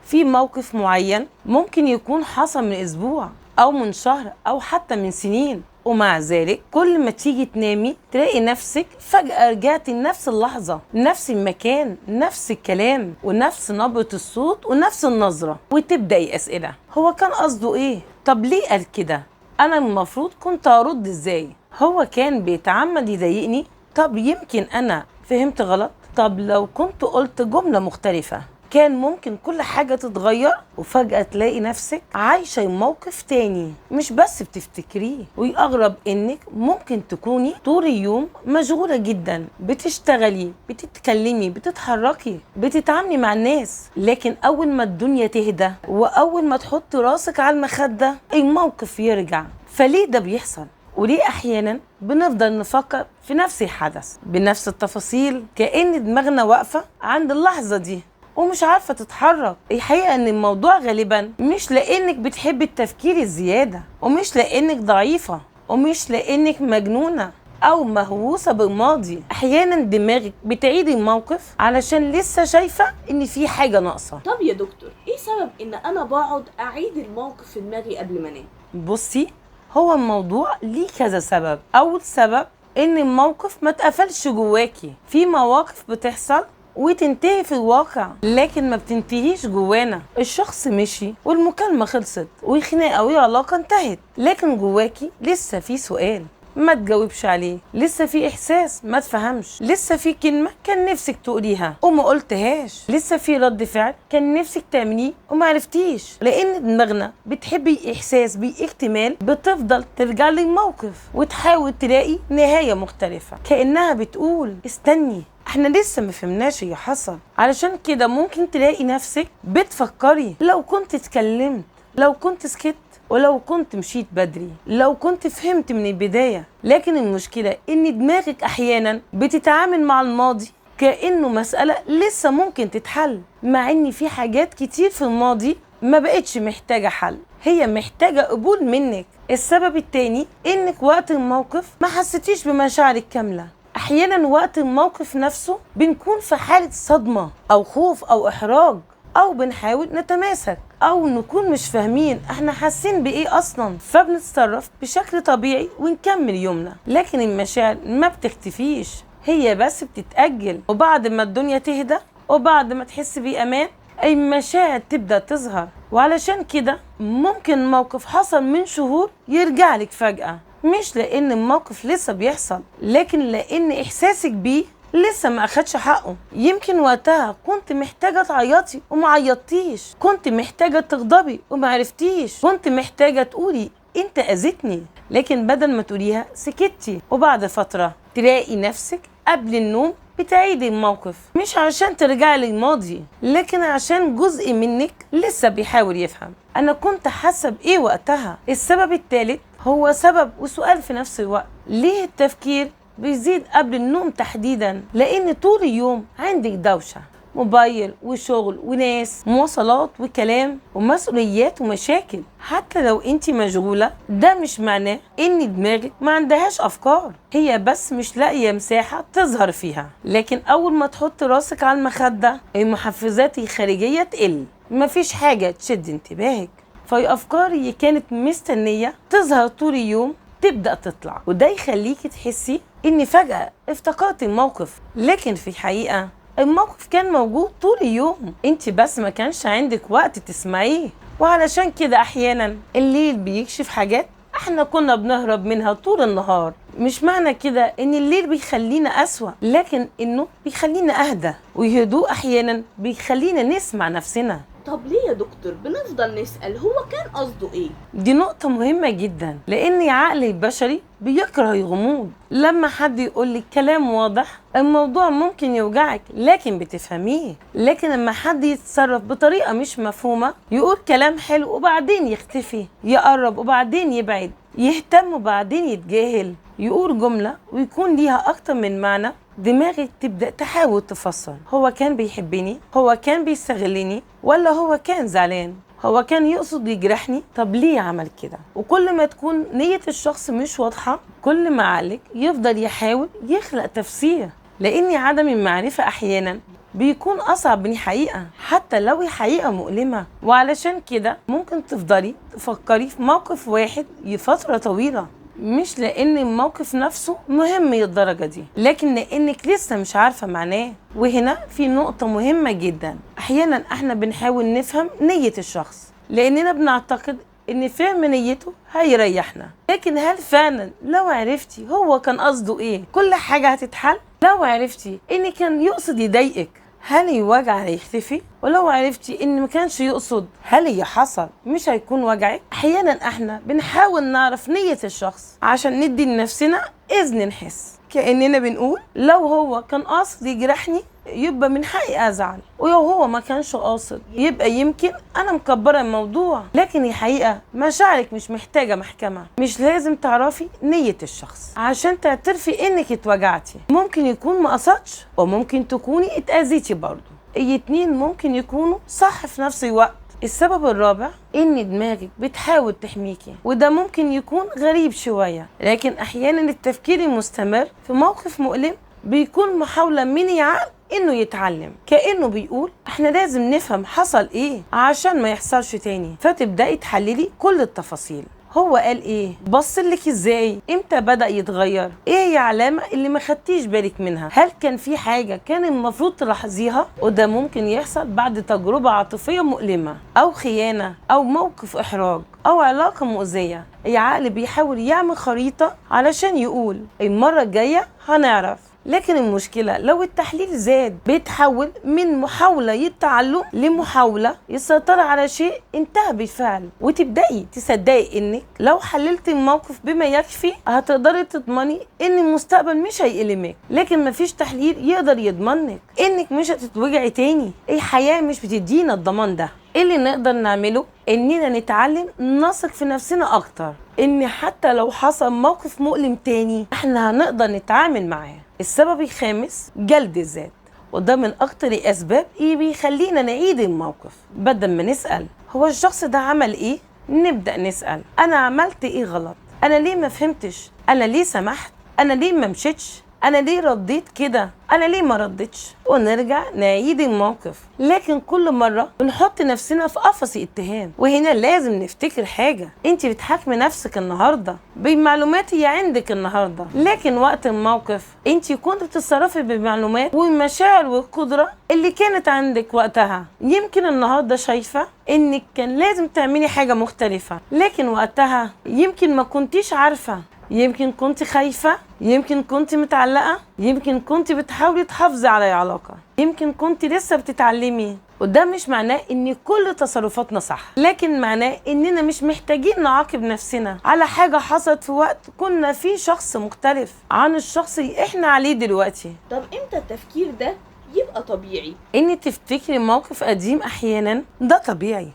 في موقف معين ممكن يكون حصل من أسبوع أو من شهر أو حتى من سنين، ومع ذلك كل ما تيجي تنامي تلاقي نفسك فجأة رجعتي لنفس اللحظة، نفس المكان، نفس الكلام ونفس نبرة الصوت ونفس النظرة، وتبدأي أسئلة: هو كان قصده إيه؟ طب ليه قال كده؟ أنا المفروض كنت أرد إزاي؟ هو كان بيتعمد يضايقني؟ طب يمكن أنا فهمت غلط؟ طب لو كنت قلت جملة مختلفة كان ممكن كل حاجة تتغير، وفجأة تلاقي نفسك عايشة موقف تاني مش بس بتفتكريه. ويغرب انك ممكن تكوني طول اليوم مشغولة جدا، بتشتغلي، بتتكلمي، بتتحركي، بتتعاملي مع الناس، لكن اول ما الدنيا تهدى واول ما تحط راسك على المخدة الموقف يرجع. فليه ده بيحصل؟ وليه أحيانا بنفضل نفكر في نفس الحدث بنفس التفاصيل كأن دماغنا واقفة عند اللحظة دي ومش عارفة تتحرك؟ الحقيقة ان الموضوع غالبا مش لانك بتحب التفكير الزيادة، ومش لانك ضعيفة، ومش لانك مجنونة او مهووسة بالماضي. احيانا دماغك بتعيد الموقف علشان لسه شايفة ان في حاجة ناقصة. طب يا دكتور، ايه سبب ان انا بقعد اعيد الموقف في دماغي قبل ما انام؟ بصي، هو الموضوع ليه كذا سبب. اول سبب ان الموقف ما اتقفلش جواكي. في مواقف بتحصل وتنتهي في الواقع لكن ما بتنتهيش جوانا. الشخص مشي والمكالمة خلصت والخناقة والعلاقة انتهت، لكن جواكي لسه في سؤال ما تجاوبش عليه، لسه في احساس ما تفهمش، لسه في كلمة كان نفسك تقوليها وما قلتهاش، لسه في رد فعل كان نفسك تعمليه وما عرفتيش. لان دماغنا بتحبي احساس باكتمال، بتفضل ترجع للموقف وتحاول تلاقي نهاية مختلفة، كأنها بتقول استني، احنا لسه ما فهمناش اللي حصل. علشان كده ممكن تلاقي نفسك بتفكري: لو كنت اتكلمت، لو كنت سكت، ولو كنت مشيت بدري، لو كنت فهمت من البداية. لكن المشكلة ان دماغك احيانا بتتعامل مع الماضي كأنه مسألة لسه ممكن تتحل، مع ان في حاجات كتير في الماضي ما بقتش محتاجة حل، هي محتاجة قبول منك. السبب التاني انك وقت الموقف ما حسيتيش بمشاعرك كاملة. احيانا وقت الموقف نفسه بنكون في حالة صدمة او خوف او احراج، او بنحاول نتماسك، او نكون مش فاهمين احنا حاسين بايه اصلا، فبنتصرف بشكل طبيعي ونكمل يومنا. لكن المشاعر ما بتختفيش، هي بس بتتأجل، وبعد ما الدنيا تهدى وبعد ما تحس بأمان المشاعر تبدأ تظهر. وعلشان كده ممكن موقف حصل من شهور يرجع لك فجأة، مش لان الموقف لسه بيحصل، لكن لان احساسك بيه لسه ما اخدش حقه. يمكن وقتها كنت محتاجة تعيطي وما عيطتيش، كنت محتاجة تغضبي وما عرفتيش، كنت محتاجة تقولي انت اذيتني، لكن بدل ما تقوليها سكتي. وبعد فترة تلاقي نفسك قبل النوم بتعيدي الموقف، مش عشان ترجعي للماضي، لكن عشان جزء منك لسه بيحاول يفهم انا كنت حاسة بايه وقتها. السبب الثالث هو سبب وسؤال في نفس الوقت: ليه التفكير بيزيد قبل النوم تحديدا؟ لان طول اليوم عندك دوشة، موبايل وشغل وناس، مواصلات وكلام ومسؤوليات ومشاكل. حتى لو انت مشغولة ده مش معناه ان دماغك ما عندهاش افكار، هي بس مش لاقية مساحة تظهر فيها. لكن اول ما تحط راسك على المخدة المحفزات الخارجية تقل، مفيش حاجة تشد انتباهك، فالافكار اللي كانت مستنية تظهر طول اليوم تبدأ تطلع، وده يخليكي تحسي ان فجأة افتكرتي الموقف، لكن في الحقيقة الموقف كان موجود طول اليوم، انت بس ما كانش عندك وقت تسمعيه. وعلشان كده احيانا الليل بيكشف حاجات احنا كنا بنهرب منها طول النهار. مش معنى كده ان الليل بيخلينا اسوأ، لكن انه بيخلينا اهدى، وهدوء احيانا بيخلينا نسمع نفسنا. طب ليه يا دكتور بنفضل نسأل هو كان قصده ايه؟ دي نقطة مهمة جدا، لأن العقل البشري بيكره الغموض. لما حد يقولك كلام واضح الموضوع ممكن يوجعك لكن بتفهميه، لكن لما حد يتصرف بطريقة مش مفهومة، يقول كلام حلو وبعدين يختفي، يقرب وبعدين يبعد، يهتم وبعدين يتجاهل، يقول جملة ويكون ليها أكتر من معنى، دماغك تبدأ تحاول تفسر: هو كان بيحبني؟ هو كان بيستغلني؟ ولا هو كان زعلان؟ هو كان يقصد يجرحني؟ طب ليه عمل كده؟ وكل ما تكون نية الشخص مش واضحة كل ما عقلك يفضل يحاول يخلق تفسير، لأن عدم المعرفة أحيانا بيكون أصعب من الحقيقة حتى لو الحقيقة مؤلمة. وعلشان كده ممكن تفضلي تفكري في موقف واحد لفترة طويلة، مش لأن الموقف نفسه مهم للدرجة دي، لكن لأنك لسه مش عارفة معناه. وهنا في نقطة مهمة جدا، أحيانا احنا بنحاول نفهم نية الشخص لأننا بنعتقد ان فهم نيته هيريحنا، لكن هل فعلا لو عرفتي هو كان قصده ايه كل حاجة هتتحل؟ لو عرفتي ان كان يقصد يضايقك هل الوجع هيختفي؟ ولو عرفتي ان ما كانش يقصد هل اللي حصل مش هيكون وجعك؟ احيانا احنا بنحاول نعرف نية الشخص عشان ندي لنفسنا اذن نحس، كأننا بنقول لو هو كان قاصد يجرحني يبقى من حقي ازعل، ولو هو ما كانش قاصد يبقى يمكن انا مكبره الموضوع. لكن الحقيقه مشاعرك مش محتاجه محكمه، مش لازم تعرفي نيه الشخص عشان تعترفي انك اتوجعتي. ممكن يكون ما قصدش وممكن تكوني اتاذيتي برضه، الاتنين ممكن يكونوا صح في نفس الوقت. السبب الرابع ان دماغك بتحاول تحميكي، وده ممكن يكون غريب شويه، لكن احيانا التفكير المستمر في موقف مؤلم بيكون محاولة من العقل انه يتعلم، كأنه بيقول احنا لازم نفهم حصل ايه عشان ما يحصلش تاني، فتبدأي تحللي كل التفاصيل. هو قال ايه؟ بصلك ازاي؟ امتى بدأ يتغير؟ ايه هي علامة اللي ما خدتيش بالك منها؟ هل كان في حاجة كان المفروض تلاحظيها؟ وده ممكن يحصل بعد تجربة عاطفية مؤلمة او خيانة او موقف احراج او علاقة مؤذية. العقل بيحاول يعمل خريطة علشان يقول المرة الجاية هنعرف. لكن المشكلة لو التحليل زاد بيتحول من محاولة للتعلم لمحاولة السيطرة على شيء انتهى بالفعل، وتبدأي تصدقي انك لو حللت الموقف بما يكفي هتقدري تضمني ان المستقبل مش هيألمك. لكن مفيش تحليل يقدر يضمنك انك مش هتتوجعي تاني، الحياة مش بتدينا الضمان ده. اللي نقدر نعمله اننا نتعلم نثق في نفسنا اكتر، ان حتى لو حصل موقف مؤلم تاني احنا هنقدر نتعامل معاه. السبب الخامس جلد الذات، وده من اكتر الاسباب اللي بيخلينا نعيد الموقف. بدل ما نسأل هو الشخص ده عمل ايه، نبدأ نسأل انا عملت ايه غلط؟ انا ليه ما فهمتش؟ انا ليه سمحت؟ انا ليه ما مشيتش؟ انا ليه رديت كده؟ انا ليه ما ردتش؟ ونرجع نعيد الموقف. لكن كل مرة بنحط نفسنا في قفص اتهام. وهنا لازم نفتكر حاجة، انت بتحاكمي نفسك النهاردة بالمعلومات اللي عندك النهاردة، لكن وقت الموقف انت كنت بتتصرفي بالمعلومات والمشاعر والقدرة اللي كانت عندك وقتها. يمكن النهاردة شايفة انك كان لازم تعملي حاجة مختلفة، لكن وقتها يمكن ما كنتيش عارفة، يمكن كنت خايفة، يمكن كنت متعلقة، يمكن كنت بتحاولي تحافظي على العلاقة، يمكن كنت لسه بتتعلمي. وده مش معناه ان كل تصرفاتنا صح، لكن معناه اننا مش محتاجين نعاقب نفسنا على حاجة حصلت في وقت كنا فيه شخص مختلف عن الشخص اللي احنا عليه دلوقتي. طب امتى التفكير ده يبقى طبيعي؟ ان تفتكري موقف قديم احيانا ده طبيعي،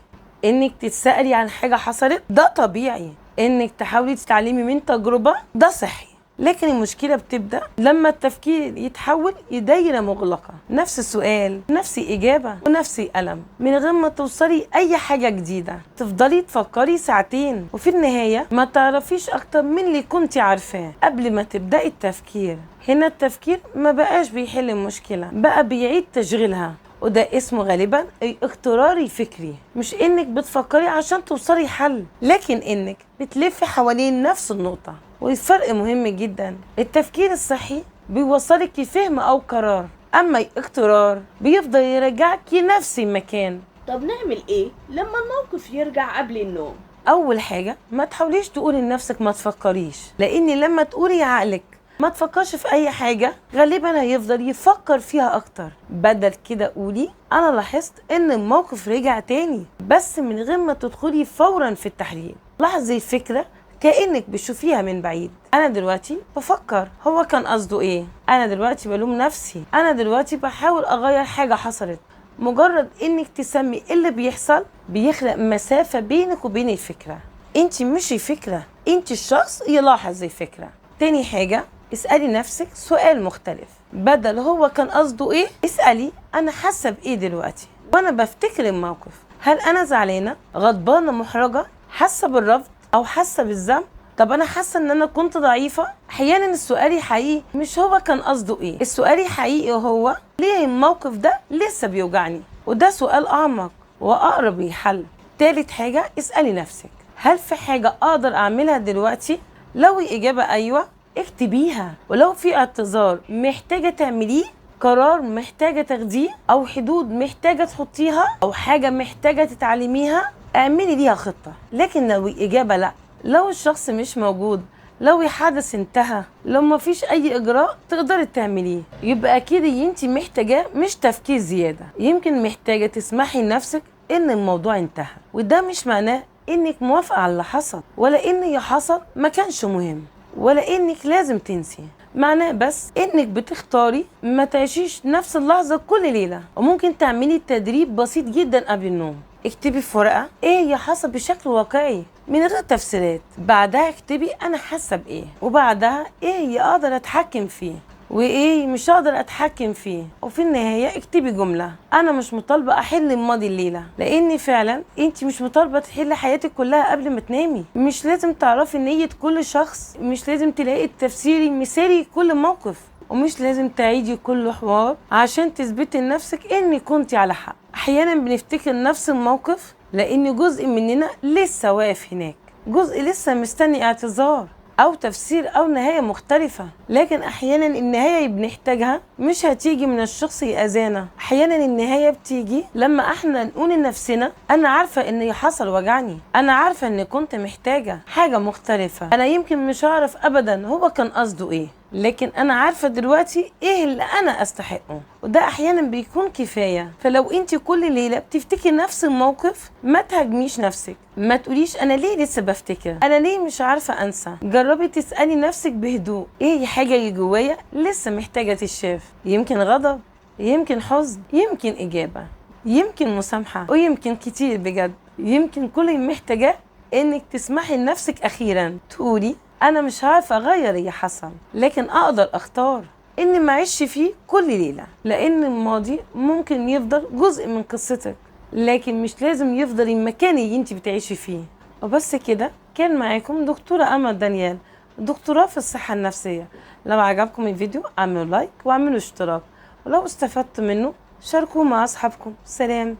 انك تتسألي عن حاجة حصلت ده طبيعي، انك تحاولي تتعلمي من تجربة ده صحي. لكن المشكلة بتبدأ لما التفكير يتحول لدايرة مغلقة، نفس السؤال، نفس الإجابة، ونفس الألم، من غير ما توصلي أي حاجة جديدة. تفضلي تفكري ساعتين وفي النهاية ما تعرفيش أكتر من اللي كنتي عارفاه قبل ما تبدأي التفكير. هنا التفكير ما بقاش بيحل المشكلة، بقى بيعيد تشغيلها، وده اسمه غالبا الاغترار الفكري. مش انك بتفكري عشان توصلي حل، لكن انك بتلفي حوالين نفس النقطة. والفرق مهم جدا، التفكير الصحي بيوصلك لفهم او قرار، اما الاغترار بيفضل يرجعك لنفس المكان. طب نعمل ايه لما الموقف يرجع قبل النوم؟ اول حاجة ما تحاوليش تقولي لنفسك ما تفكريش، لان لما تقولي عقلك ما تفكرش في اي حاجة غالبا هيفضل يفكر فيها اكتر. بدل كده قولي انا لاحظت ان الموقف رجع تاني، بس من غير ما تدخلي فورا في التحليل. لاحظي الفكرة كأنك بتشوفيها من بعيد. انا دلوقتي بفكر هو كان قصده ايه، انا دلوقتي بلوم نفسي، انا دلوقتي بحاول اغير حاجة حصلت. مجرد انك تسمي اللي بيحصل بيخلق مسافة بينك وبين الفكرة. انت مش الفكرة، انت الشخص يلاحظ الفكرة. تاني حاجة، اسألي نفسك سؤال مختلف. بدل هو كان قصده ايه، اسألي انا حاسة بايه دلوقتي وانا بفتكر الموقف. هل انا زعلانة، غضبانة، محرجة، حاسة بالرفض او حاسة بالذنب؟ طب انا حاسة ان انا كنت ضعيفة. احيانا السؤال الحقيقي مش هو كان قصده ايه، السؤال الحقيقي هو ليه الموقف ده لسه بيوجعني؟ وده سؤال أعمق وأقرب للحل. تالت حاجة، اسألي نفسك، هل في حاجة أقدر أعملها دلوقتي؟ لو الإجابة أيوة اكتبيها. ولو في اعتذار محتاجة تعمليه، قرار محتاجة تاخديه، أو حدود محتاجة تحطيها، أو حاجة محتاجة تتعلميها، اعملي ليها خطة. لكن لو الإجابة لأ، لو الشخص مش موجود، لو الحدث انتهى، لو مفيش أي إجراء تقدري تعمليه، يبقى أكيد اللي انت محتاجاه مش تفكير زيادة. يمكن محتاجة تسمحي لنفسك إن الموضوع انتهى، وده مش معناه إنك موافقة على اللي حصل، ولا إن اللي حصل ما كانش مهم، ولا إنك لازم تنسي. معناه بس إنك بتختاري ما تعيشيش نفس اللحظة كل ليلة. وممكن تعملي تدريب بسيط جدا قبل النوم. اكتبي في ورقة ايه اللي حصل بشكل واقعي من غير تفسيرات، بعدها اكتبي انا حاسة بايه، وبعدها ايه اللي اقدر اتحكم فيه وايه مش هقدر اتحكم فيه. وفي النهاية اكتبي جملة، انا مش مطالبة احل الماضي الليلة، لان فعلا انت مش مطالبة تحلي حياتك كلها قبل ما تنامي. مش لازم تعرفي نية كل شخص، مش لازم تلاقي التفسير المثالي لكل موقف، ومش لازم تعيدي كل حوار عشان تثبتي لنفسك انك كنتي على حق. احيانا بنفتكر نفس الموقف لان جزء مننا لسه واقف هناك، جزء لسه مستني اعتذار او تفسير او نهاية مختلفة. لكن احيانا النهاية اللي بنحتاجها مش هتيجي من الشخص اللي اذانا، احيانا النهاية بتيجي لما احنا نقول لنفسنا انا عارفة ان اللي حصل وجعني، انا عارفة ان كنت محتاجة حاجة مختلفة، انا يمكن مش هعرف ابدا هو كان قصده ايه، لكن انا عارفة دلوقتي ايه اللي انا استحقه. وده احيانا بيكون كفاية. فلو انت كل ليلة بتفتكري نفس الموقف، ما تهاجميش نفسك، ما تقوليش انا ليه لسه بفتكر، انا ليه مش عارفة انسى. جربي تسألي نفسك بهدوء ايه الحاجة اللي جوايا لسه محتاجة تتشاف. يمكن غضب، يمكن حزن، يمكن اجابة، يمكن مسامحة، ويمكن كتير بجد. يمكن كل اللي محتاجاه انك تسمحي لنفسك اخيرا تقولي انا مش عارفة اغير اللي حصل، لكن اقدر اختار اني ما اعيش فيه كل ليلة. لان الماضي ممكن يفضل جزء من قصتك، لكن مش لازم يفضل المكان اللي انت بتعيشي فيه. وبس كده، كان معاكم دكتورة أمل دانيال، دكتوراه في الصحة النفسية. لو عجبكم الفيديو اعملوا لايك واعملوا اشتراك، ولو استفدت منه شاركوه مع اصحابكم. سلام.